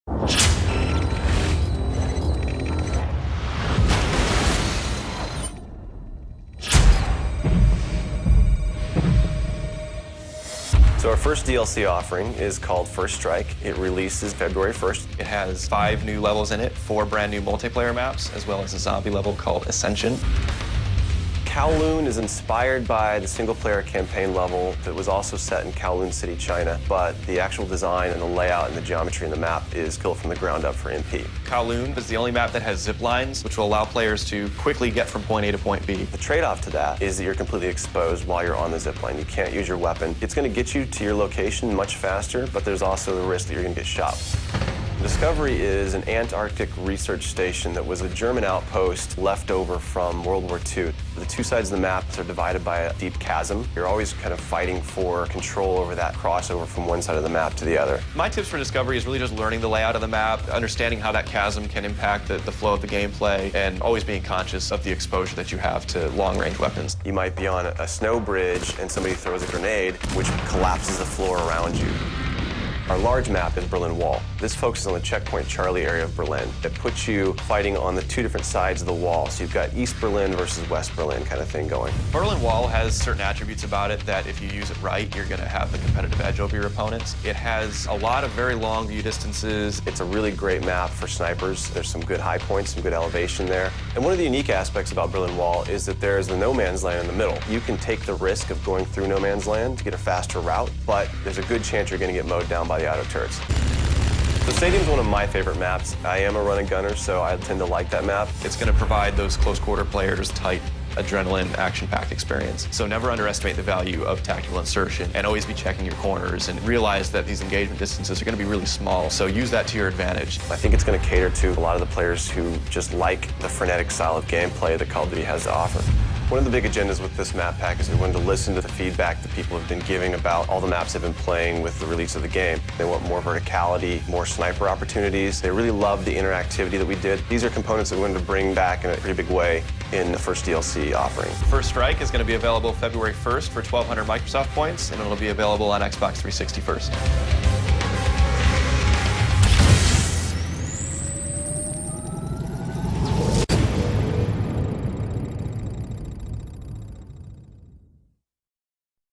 So our first DLC offering is called First Strike. It releases February 1st. It has 5 new levels in it, 4 brand new multiplayer maps, as well as a zombie level called Ascension. Kowloon is inspired by the single-player campaign level that was also set in Kowloon City, China, but the actual design and the layout and the geometry in the map is built from the ground up for MP. Kowloon is the only map that has zip lines, which will allow players to quickly get from point A to point B. The trade-off to that is that you're completely exposed while you're on the zip line. You can't use your weapon. It's going to get you to your location much faster, but there's also the risk that you're going to get shot. Discovery is an Antarctic research station that was a German outpost left over from World War II. The two sides of the map are divided by a deep chasm. You're always kind of fighting for control over that crossover from one side of the map to the other. My tips for Discovery is really just learning the layout of the map, understanding how that chasm can impact the flow of the gameplay, and always being conscious of the exposure that you have to long-range weapons. You might be on a snow bridge and somebody throws a grenade, which collapses the floor around you. Our large map is Berlin Wall. This focuses on the checkpoint Charlie area of Berlin. It puts you fighting on the two different sides of the wall. So you've got East Berlin versus West Berlin kind of thing going. Berlin Wall has certain attributes about it that if you use it right, you're going to have the competitive edge over your opponents. It has a lot of very long view distances. It's a really great map for snipers. There's some good high points, some good elevation there. And one of the unique aspects about Berlin Wall is that there's the no man's land in the middle. You can take the risk of going through no man's land to get a faster route, but there's a good chance you're going to get mowed down by the auto turrets. The stadium's one of my favorite maps. I am a running gunner, so I tend to like that map. It's going to provide those close quarter players tight adrenaline, action-packed experience. So never underestimate the value of tactical insertion, and always be checking your corners and realize that these engagement distances are going to be really small, so use that to your advantage. I think it's going to cater to a lot of the players who just like the frenetic style of gameplay that Call of Duty has to offer. One of the big agendas with this map pack is we wanted to listen to the feedback that people have been giving about all the maps they've been playing with the release of the game. They want more verticality, more sniper opportunities. They really love the interactivity that we did. These are components that we wanted to bring back in a pretty big way in the first DLC offering. First Strike is going to be available February 1st for 1,200 Microsoft points, and it'll be available on Xbox 360 first.